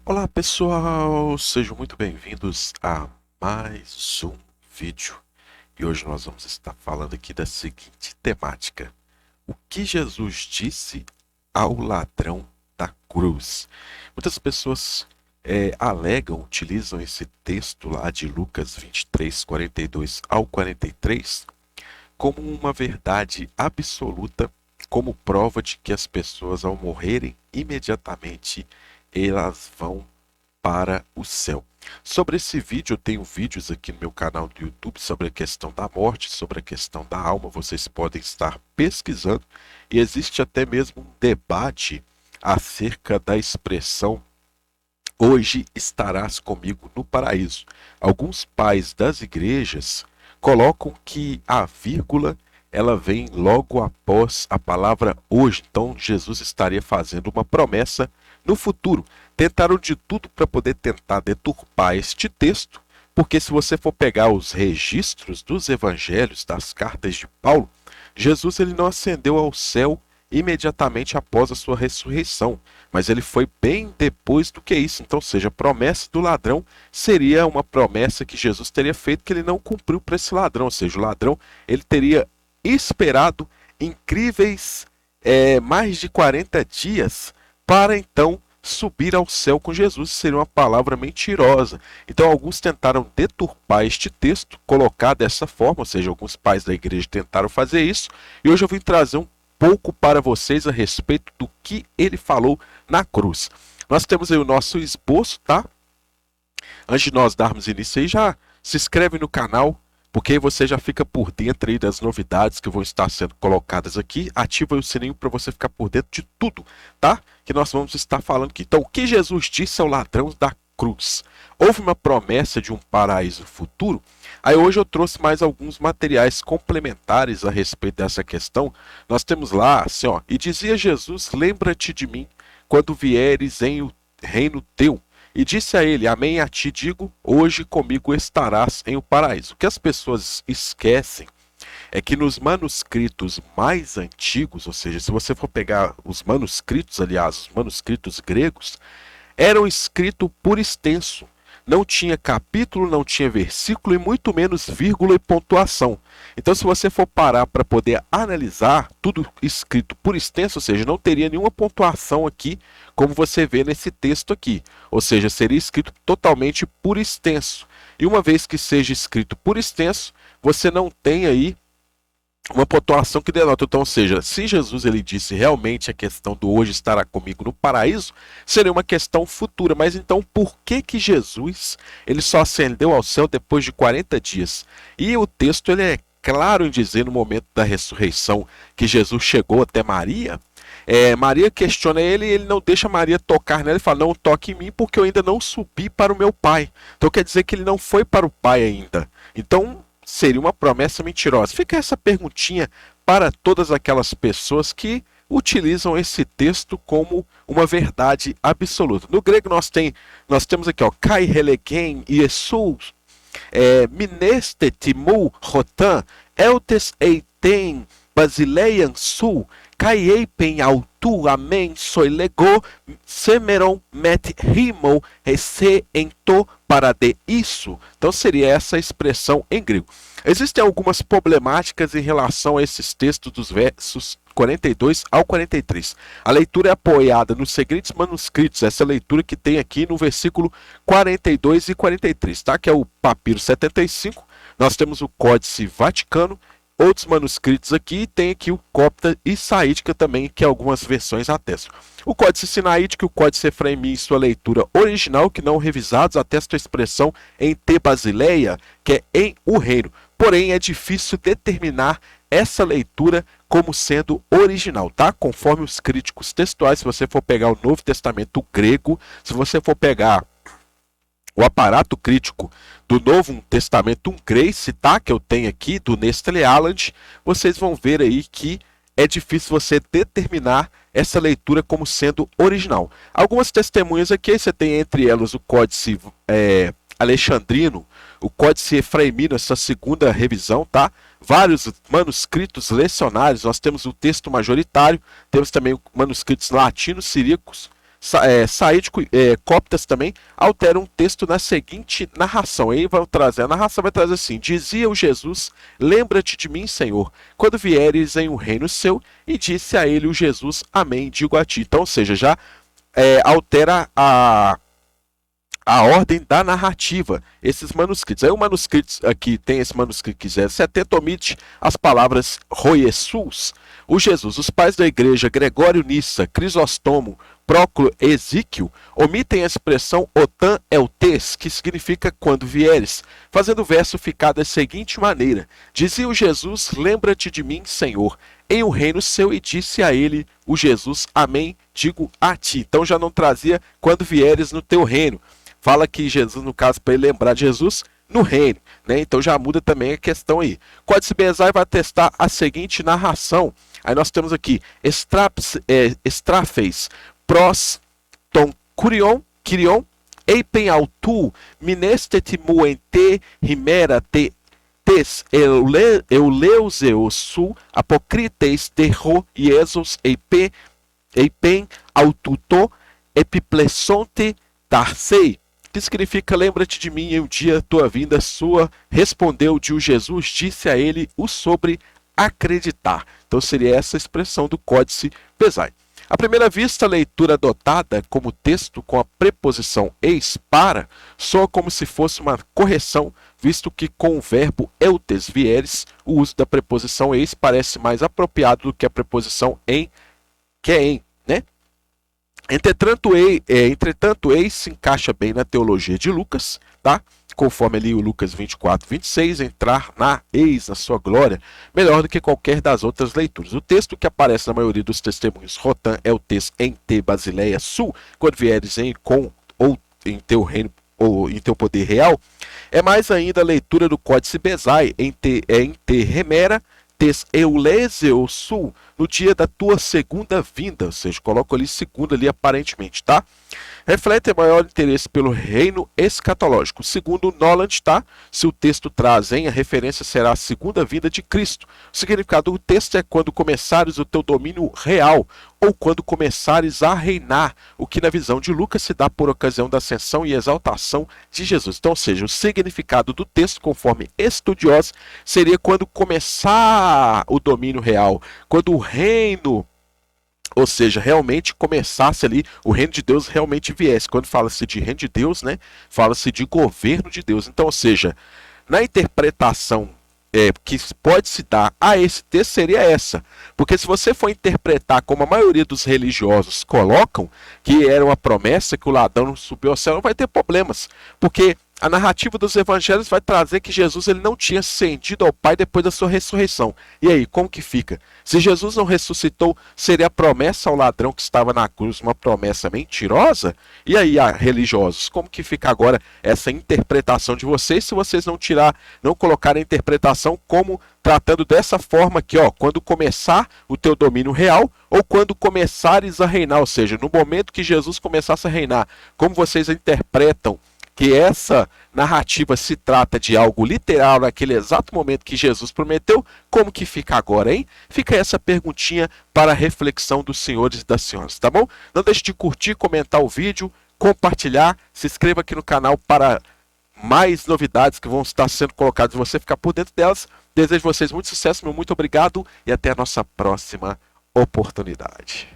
Olá pessoal, sejam muito bem-vindos a mais um vídeo. E hoje nós vamos estar falando aqui da seguinte temática: o que Jesus disse ao ladrão da cruz. Muitas pessoas alegam, utilizam esse texto lá de Lucas 23, 42 ao 43 como uma verdade absoluta, como prova de que as pessoas, ao morrerem imediatamente, elas vão para o céu. Sobre esse vídeo, eu tenho vídeos aqui no meu canal do YouTube sobre a questão da morte, sobre a questão da alma. Vocês podem estar pesquisando. E existe até mesmo um debate acerca da expressão "hoje estarás comigo no paraíso". Alguns pais das igrejas colocam que a vírgula ela vem logo após a palavra hoje. Então Jesus estaria fazendo uma promessa no futuro. Tentaram de tudo para poder tentar deturpar este texto, porque se você for pegar os registros dos evangelhos, das cartas de Paulo, Jesus ele não ascendeu ao céu imediatamente após a sua ressurreição, mas ele foi bem depois do que isso. Então, ou seja, a promessa do ladrão seria uma promessa que Jesus teria feito que ele não cumpriu para esse ladrão, ou seja, o ladrão ele teria esperado incríveis mais de 40 dias para então subir ao céu com Jesus. Seria uma palavra mentirosa. Então alguns tentaram deturpar este texto, colocar dessa forma, ou seja, alguns pais da igreja tentaram fazer isso, e hoje eu vim trazer um pouco para vocês a respeito do que ele falou na cruz. Nós temos aí o nosso esboço, tá? Antes de nós darmos início aí, já se inscreve no canal, porque aí você já fica por dentro aí das novidades que vão estar sendo colocadas aqui. Ativa aí o sininho para você ficar por dentro de tudo, tá? Que nós vamos estar falando aqui. Então, o que Jesus disse ao ladrão da cruz? Houve uma promessa de um paraíso futuro? Aí hoje eu trouxe mais alguns materiais complementares a respeito dessa questão. Nós temos lá, assim, ó: e dizia Jesus: lembra-te de mim quando vieres em o reino teu. E disse a ele: amém a ti digo, hoje comigo estarás em o paraíso. O que as pessoas esquecem é que nos manuscritos mais antigos, ou seja, se você for pegar os manuscritos, aliás, os manuscritos gregos, eram escritos por extenso. Não tinha capítulo, não tinha versículo e muito menos vírgula e pontuação. Então, se você for parar para poder analisar tudo escrito por extenso, ou seja, não teria nenhuma pontuação aqui, como você vê nesse texto aqui. Ou seja, seria escrito totalmente por extenso. E uma vez que seja escrito por extenso, você não tem aí uma pontuação que denota. Então, ou seja, se Jesus ele disse realmente a questão do hoje estará comigo no paraíso, seria uma questão futura. Mas então, por que que Jesus ele só ascendeu ao céu depois de 40 dias? E o texto ele é claro em dizer no momento da ressurreição que Jesus chegou até Maria. Maria questiona ele e ele não deixa Maria tocar nela. Ele fala: não toque em mim porque eu ainda não subi para o meu pai. Então quer dizer que ele não foi para o pai ainda. Então seria uma promessa mentirosa. Fica essa perguntinha para todas aquelas pessoas que utilizam esse texto como uma verdade absoluta. No grego nós temos aqui, ó, kai relegen iesus, mineste timu rotan, eltes eiten basileian su, kai eipen autu amen soilego, semeron met rimo esse ento para de isso. Então seria essa expressão em grego. Existem algumas problemáticas em relação a esses textos dos versos 42 ao 43. A leitura é apoiada nos seguintes manuscritos, essa leitura que tem aqui no versículo 42 e 43, tá? Que é o Papiro 75, nós temos o Códice Vaticano, outros manuscritos aqui, tem aqui o Copta e Saídica também, que algumas versões atestam. O Códice Sinaítico e o Códice Efraimi, em sua leitura original, que não revisados, atestam a expressão em te basileia, que é em o reino. Porém, é difícil determinar essa leitura como sendo original, tá? Conforme os críticos textuais, se você for pegar o Novo Testamento grego, se você for pegar o aparato crítico do Novo Testamento Grace, tá? Que eu tenho aqui, do Nestle Aland, vocês vão ver aí que é difícil você determinar essa leitura como sendo original. Algumas testemunhas aqui, você tem entre elas o Códice Alexandrino, o Códice Efraimino, essa segunda revisão, tá? Vários manuscritos lecionários, nós temos o texto majoritário, temos também manuscritos latinos, saídico, cóptas também, alteram o texto na seguinte narração. Aí vai trazer, a narração vai trazer assim: dizia o Jesus, lembra-te de mim, Senhor, quando vieres em um reino seu, e disse a ele o Jesus, amém, digo a ti. Então, ou seja, já altera a ordem da narrativa, esses manuscritos. Aí o manuscrito aqui tem esse manuscrito que 070 omite as palavras Roiesus, o Jesus. Os pais da igreja, Gregório Nissa, Crisóstomo, Próculo e Ezequiel, omitem a expressão otan eltes, que significa quando vieres, fazendo o verso ficar da seguinte maneira: dizia o Jesus, lembra-te de mim, Senhor, em um reino seu, e disse a ele o Jesus, amém, digo a ti. Então já não trazia quando vieres no teu reino. Fala que Jesus, no caso, para ele lembrar de Jesus no reino, né? Então já muda também a questão aí. Códice Bezai vai testar a seguinte narração. Aí nós temos aqui Estrafes, Pros, Ton, Kyrion, Eipen Autu, Minestet Muente, Rimera, Tes, Euleuseosu, Apocrites, Terro, Iesus, Eipen Aututo, Epiplesonte, Tarsei, que significa lembra-te de mim em um dia tua vinda sua, respondeu-de o Jesus, disse a ele o sobre acreditar. Então seria essa expressão do Códice Bezai. À primeira vista, a leitura adotada como texto com a preposição eis para soa como se fosse uma correção, visto que com o verbo eutes vieres, o uso da preposição eis parece mais apropriado do que a preposição em, que é em, né? Entretanto, eis se encaixa bem na teologia de Lucas, tá? Conforme ali o Lucas 24, 26, entrar na eis, na sua glória, melhor do que qualquer das outras leituras. O texto que aparece na maioria dos testemunhos, Rotan, é o texto em te Basileia Sul, quando vieres em com ou em teu reino ou em teu poder real, é mais ainda a leitura do Códice Bezai, em te remera, tes euleseu sul, no dia da tua segunda vinda, ou seja, coloco ali segunda ali aparentemente, tá? Reflete maior interesse pelo reino escatológico. Segundo Noland, tá? Se o texto traz em, a referência será a segunda vinda de Cristo. O significado do texto é quando começares o teu domínio real, ou quando começares a reinar, o que na visão de Lucas se dá por ocasião da ascensão e exaltação de Jesus. Então, ou seja, o significado do texto, conforme estudiosos, seria quando começar o domínio real, quando o reino, ou seja, realmente começasse ali, o reino de Deus realmente viesse. Quando fala-se de reino de Deus, né, fala-se de governo de Deus. Então, ou seja, na interpretação que pode se dar a esse texto seria essa. Porque se você for interpretar como a maioria dos religiosos colocam, que era uma promessa que o ladrão subiu ao céu, não vai ter problemas. Porque a narrativa dos evangelhos vai trazer que Jesus ele não tinha ascendido ao Pai depois da sua ressurreição. E aí, como que fica? Se Jesus não ressuscitou, seria a promessa ao ladrão que estava na cruz uma promessa mentirosa? E aí, religiosos, como que fica agora essa interpretação de vocês, se vocês não colocarem a interpretação como tratando dessa forma aqui, ó, quando começar o teu domínio real, ou quando começares a reinar, ou seja, no momento que Jesus começasse a reinar, como vocês interpretam que essa narrativa se trata de algo literal naquele exato momento que Jesus prometeu, como que fica agora, hein? Fica essa perguntinha para a reflexão dos senhores e das senhoras, tá bom? Não deixe de curtir, comentar o vídeo, compartilhar, se inscreva aqui no canal para mais novidades que vão estar sendo colocadas e você ficar por dentro delas. Desejo a vocês muito sucesso, meu muito obrigado e até a nossa próxima oportunidade.